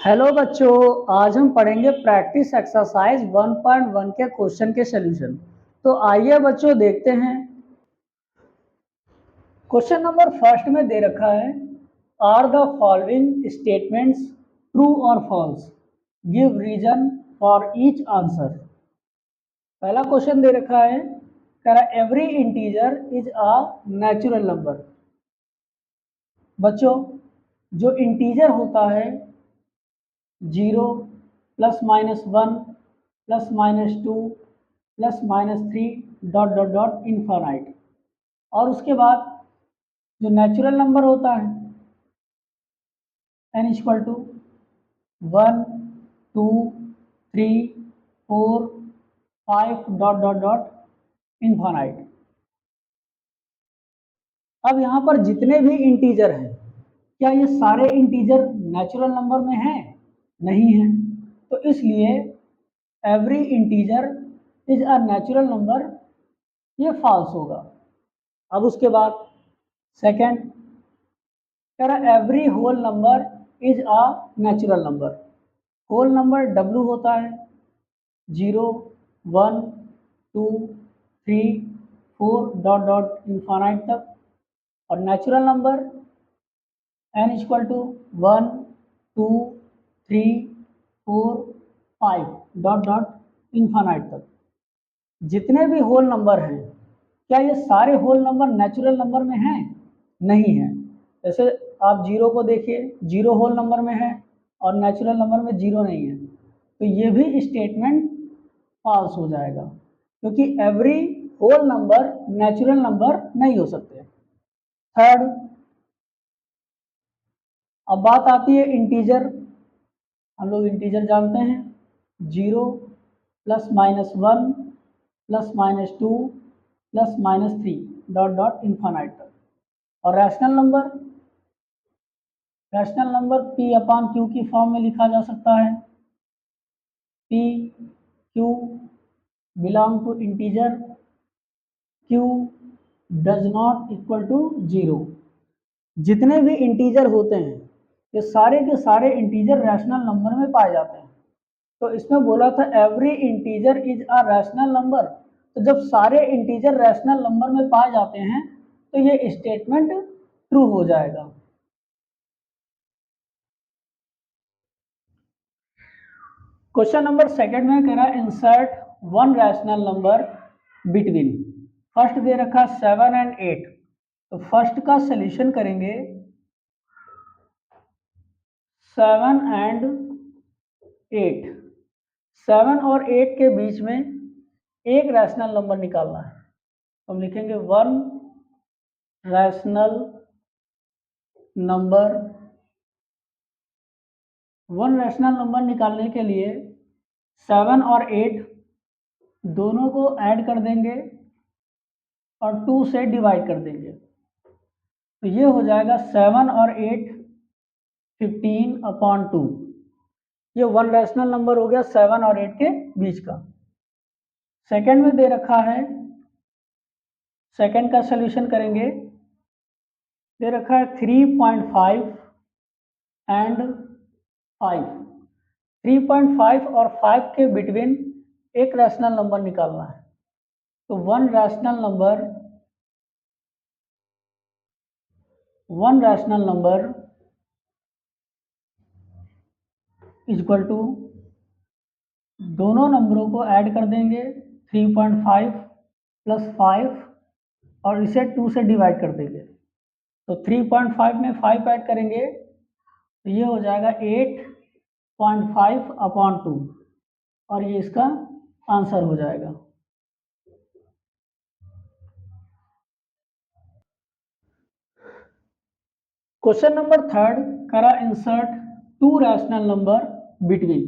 Hello बच्चों, आज हम पढ़ेंगे प्रैक्टिस एक्सरसाइज 1.1 के क्वेश्चन के सॉल्यूशन। तो आइए बच्चों देखते हैं। क्वेश्चन नंबर फर्स्ट में दे रखा है, are the following statements true और false, give reason for each answer. पहला क्वेश्चन दे रखा है, कह रहा every integer is a natural number. बच्चों, जो इंटीजर होता है 0 plus minus 1 plus minus 2 plus minus 3 dot dot dot infinite, और उसके बाद जो नेचुरल नंबर होता है n equal to 1 2 3 4 5 dot dot dot infinite. अब यहाँ पर जितने भी इंटीजर हैं, क्या ये सारे इंटीजर नेचुरल नंबर में हैं? नहीं है। तो इसलिए every integer is a natural number, ये फॉल्स होगा। अब उसके बाद सेकंड कह रहा every whole number is a natural number. Whole number W होता है 0 1 2 3 4 डॉट डॉट इनफाइनाइट तक, और natural number n equal to 1 2 3 4 5 dot dot infinite तक। जितने भी होल नंबर हैं, क्या ये सारे होल नंबर नेचुरल नंबर में हैं? नहीं है। जैसे आप 0 को देखिए, 0 होल नंबर में है और नेचुरल नंबर में 0 नहीं है, तो ये भी स्टेटमेंट फॉल्स हो जाएगा, क्योंकि every whole number natural number नहीं हो सकते। थर्ड, अब बात आती है इंटीजर। हम लोग इंटीजर जानते हैं 0 plus minus 1 plus minus 2 plus minus 3 dot dot infinite तक। और rational number p upon q की फॉर्म में लिखा जा सकता है। p q belong to integer, q does not equal to 0। जितने भी इंटीजर होते हैं, ये सारे के सारे इंटीजर रैशनल नंबर में पाए जाते हैं। तो इसमें बोला था every integer is a rational number. तो जब सारे इंटीजर रैशनल नंबर में पाए जाते हैं, तो ये स्टेटमेंट ट्रू हो जाएगा। क्वेश्चन नंबर सेकंड में कह रहा है insert one rational number between. First दे रखा 7 एंड 8। तो फर्स्ट का सॉल्यूशन करेंगे 7 एंड 8। 7 और 8 के बीच में एक रैशनल नंबर निकालना है। तो हम लिखेंगे one rational number. One rational number निकालने के लिए 7 और 8 दोनों को ऐड कर देंगे और 2 से डिवाइड कर देंगे। तो ये हो जाएगा 7 और 8 15/2। ये वन रैशनल नंबर हो गया 7 और 8 के बीच का। सेकंड में दे रखा है, सेकंड का सॉल्यूशन करेंगे, दे रखा है 3.5 एंड 5। 3.5 और 5 के बिटवीन एक रैशनल नंबर निकालना है। तो one rational number equal to, दोनों नंबरों को ऐड कर देंगे 3.5 प्लस 5 और इसे 2 से डिवाइड कर देंगे। तो 3.5 में 5 ऐड करेंगे तो ये हो जाएगा 8.5/2, और ये इसका आंसर हो जाएगा। क्वेश्चन नंबर थर्ड करा insert to rational number between.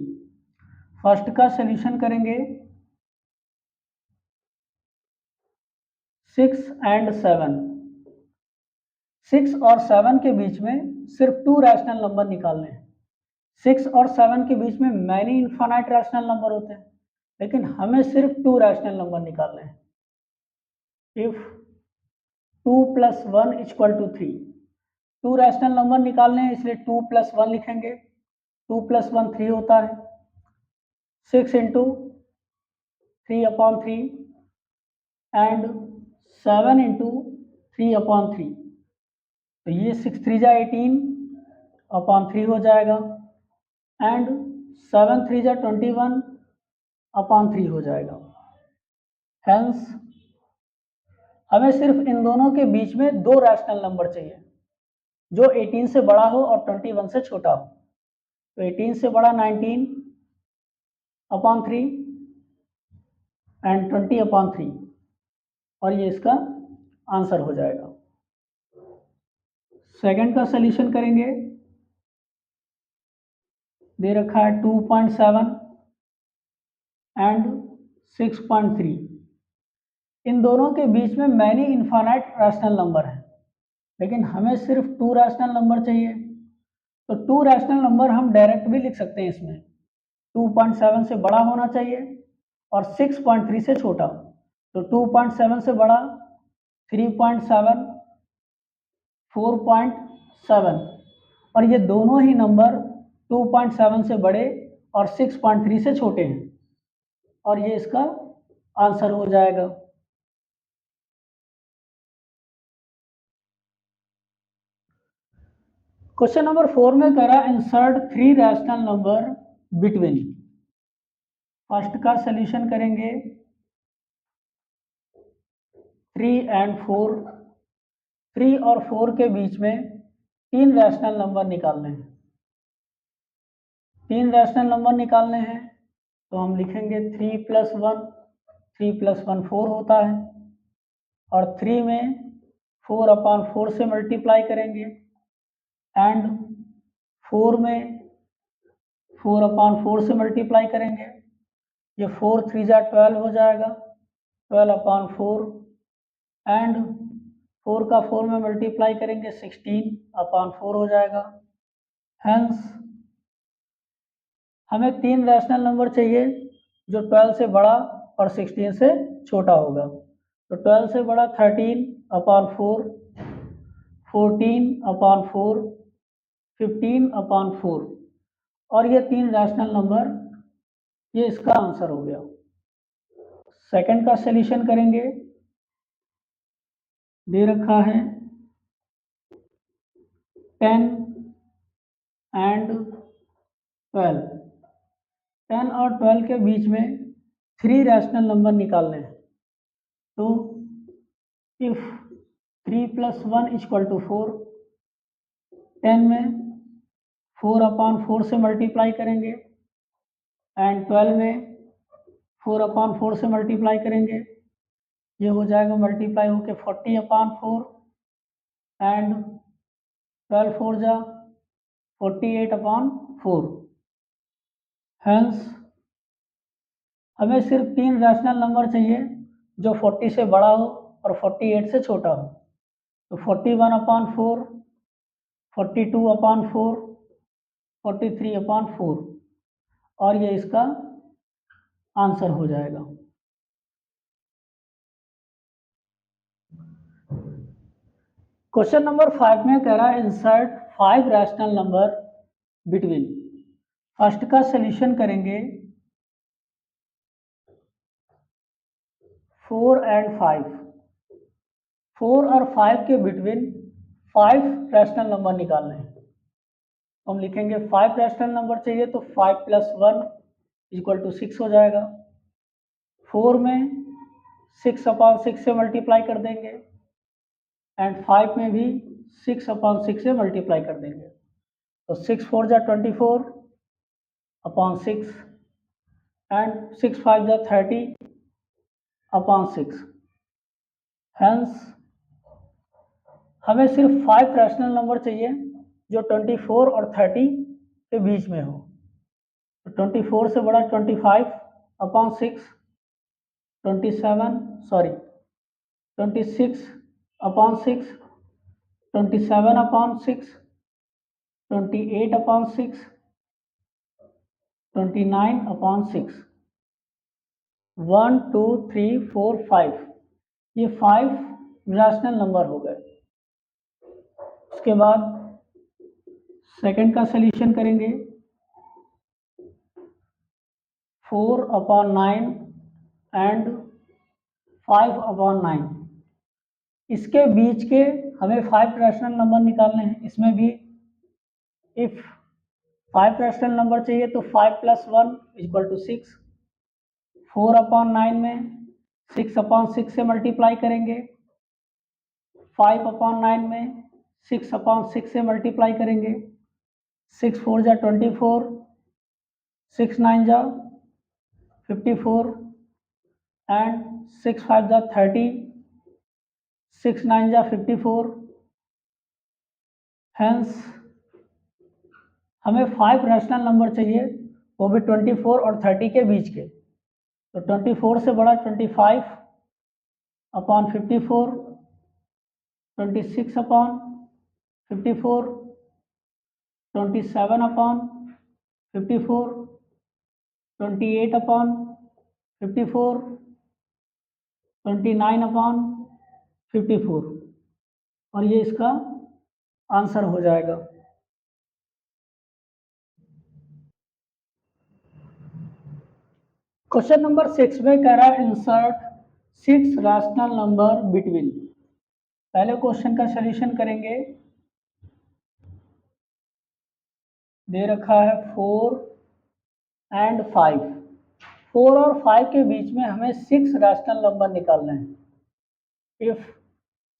First का सॉल्यूशन करेंगे 6 एंड 7। 6 और 7 के बीच में सिर्फ 2 रैशनल नंबर निकालने हैं। 6 और 7 के बीच में मैनी इनफाइनाइट रैशनल नंबर होते हैं, लेकिन हमें सिर्फ 2 रैशनल नंबर निकालने हैं। इफ 2 + 1 = 3, 2 रैशनल नंबर निकालने हैं, इसलिए 2 + 1 लिखेंगे। 2 + 1 3 होता है, 6 × 3/3 एंड 7 × 3/3, तो ये 6 3 जा 18/3 हो जाएगा एंड 7 3 जा 21/3 हो जाएगा। हेंस हमें सिर्फ इन दोनों के बीच में दो रैशनल नंबर चाहिए जो 18 से बड़ा हो और 21 से छोटा हो। तो 18 से बड़ा 19/3 एंड 20/3, और ये इसका आंसर हो जाएगा। सेकंड का सॉल्यूशन करेंगे। दे रखा है 2.7 एंड 6.3। इन दोनों के बीच में मैनी इनफाइनाइट रैशनल नंबर है, लेकिन हमें सिर्फ 2 रैशनल नंबर चाहिए। तो 2 रैशनल नंबर हम डायरेक्ट भी लिख सकते हैं इसमें। 2.7 से बड़ा होना चाहिए और 6.3 से छोटा। तो 2.7 से बड़ा 3.7, 4.7, और ये दोनों ही नंबर 2.7 से बड़े और 6.3 से छोटे हैं, और ये इसका आंसर हो जाएगा। क्वेश्चन नंबर 4 में कह रहा है insert 3 rational number between. First का सॉल्यूशन करेंगे 3 एंड 4। 3 और 4 के बीच में 3 रैशनल नंबर निकालने हैं। 3 रैशनल नंबर निकालने हैं तो हम लिखेंगे 3 + 1, 3 + 1 4 होता है, और 3 में 4/4 से मल्टीप्लाई करेंगे एंड 4 में 4/4 से मल्टीप्लाई करेंगे। ये 4 3 जा 12 हो जाएगा, 12/4 एंड 4 का 4 में मल्टीप्लाई करेंगे 16/4 हो जाएगा। हेंस हमें 3 रैशनल नंबर चाहिए जो 12 से बड़ा और 16 से छोटा होगा। तो 12 से बड़ा 13/4, 14/4, 15/4, और ये 3 रैशनल नंबर, ये इसका आंसर हो गया। सेकंड का सॉल्यूशन करेंगे। दे रखा है 10 एंड 12। 10 और 12 के बीच में 3 रैशनल नंबर निकालने हैं। तो इफ 3 + 1 = 4, 10 में 4/4 से मल्टीप्लाई करेंगे एंड 12 में 4/4 से मल्टीप्लाई करेंगे। ये हो जाएगा मल्टीप्लाई होके 40/4 एंड 12 4 जा 48/4। हेंस हमें सिर्फ 3 रैशनल नंबर चाहिए जो 40 से बड़ा हो और 48 से छोटा हो। तो 41/4, 42/4, 43/4, और ये इसका आंसर हो जाएगा। क्वेश्चन नंबर 5 में कह रहा है insert 5 rational number between. First का सॉल्यूशन करेंगे 4 एंड 5। 4 और 5 के बिटवीन 5 रैशनल नंबर निकालने हैं। हम लिखेंगे 5 रैशनल नंबर चाहिए, तो 5 + 1 = 6 हो जाएगा। 4 में 6/6 से मल्टीप्लाई कर देंगे एंड 5 में भी 6/6 से मल्टीप्लाई कर देंगे। तो 6 4 जा 24/6 एंड 6 5 जा 30/6। हेंस हमें सिर्फ 5 रैशनल नंबर चाहिए जो 24 और 30 के बीच में हो। तो 24 से बड़ा 25/6, 26/6, 27/6, 28/6, 29/6। 1 2 3 4 5, ये 5 रैशनल नंबर हो गए। उसके बाद सेकंड का सॉल्यूशन करेंगे। 4/9 एंड 5/9। इसके बीच के हमें 5 रैशनल नंबर निकालने हैं। इसमें भी इफ 5 रैशनल नंबर चाहिए तो 5 + 1 = 6। 4/9 में 6/6 से मल्टीप्लाई करेंगे। 5/9 में 6/6 से मल्टीप्लाई करेंगे। 6 4 जा 24, 6 9 जा 54 एंड 6 5 जा 30, 6 9 जा 54। हेंस हमें 5 रैशनल नंबर चाहिए, वो भी 24 और 30 के बीच के। तो 24 से बड़ा 25/54, 26/54, 27/54, 28/54, 29/54 और ये इसका आंसर हो जाएगा। क्वेश्चन नंबर 6 में कह रहा है इंसर्ट 6 रैशनल नंबर बिटवीन। पहले क्वेश्चन का सॉल्यूशन करेंगे। दे रखा है 4 एंड 5। 4 और 5 के बीच में हमें 6 रैशनल नंबर निकालने हैं। इफ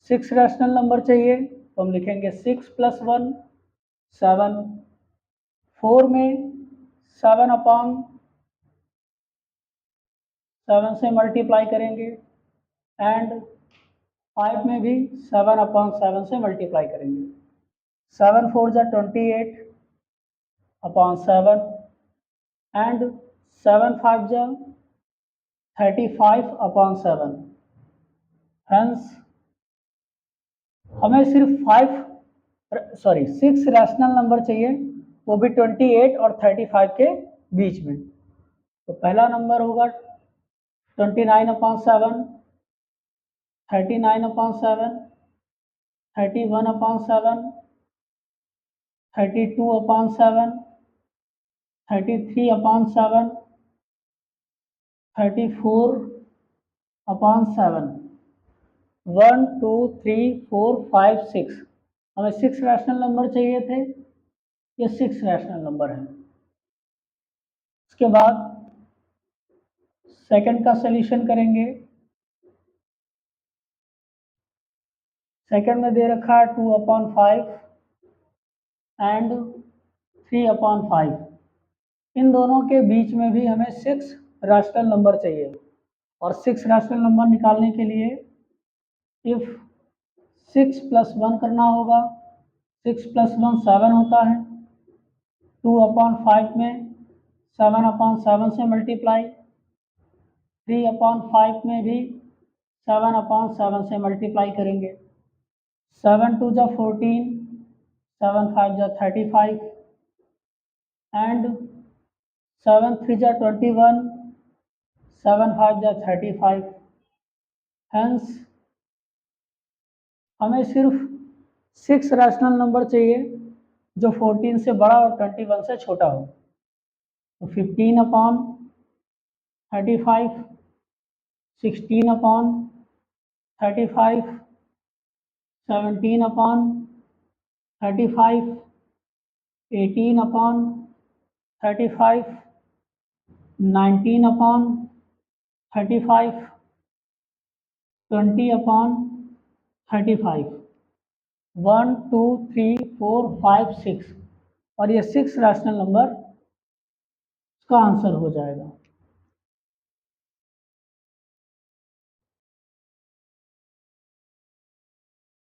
6 रैशनल नंबर चाहिए तो हम लिखेंगे 6 + 1 7। 4 में 7/7 से मल्टीप्लाई करेंगे एंड 5 में भी 7/7 से मल्टीप्लाई करेंगे। 7 4 जा 28/7 एंड 7 5 जा 35/7। हेंस हमें सिर्फ 6 रैशनल नंबर चाहिए, वो भी 28 और 35 के बीच में। तो पहला नंबर होगा 29/7, 39/7, 31/7, 32/7, 33/7, 34/7। 1 2 3 4 5 6। हमें 6 रैशनल नंबर चाहिए थे, ये 6 रैशनल नंबर है। उसके बाद सेकंड का सॉल्यूशन करेंगे। सेकंड में दे रखा है 2/5 एंड 3/5। इन दोनों के बीच में भी हमें 6 रैशनल नंबर चाहिए और 6 रैशनल नंबर निकालने के लिए इफ 6 + 1 करना होगा। 6 + 1 7 होता है। 2/5 में 7/7 से मल्टीप्लाई। 3/5 में भी 7/7 से मल्टीप्लाई करेंगे। 7 2 जा 14, 7 5 जा 35 एंड 7 3 जा 21, 7 5 जा 35। हेंस हमें सिर्फ 6 रैशनल नंबर चाहिए जो 14 से बड़ा और 21 से छोटा हो। तो 15/35, 16/35, 17/35, 18/35, 19/35, 20/35। 1 2 3 4 5 6 और ये 6 रैशनल नंबर का आंसर हो जाएगा।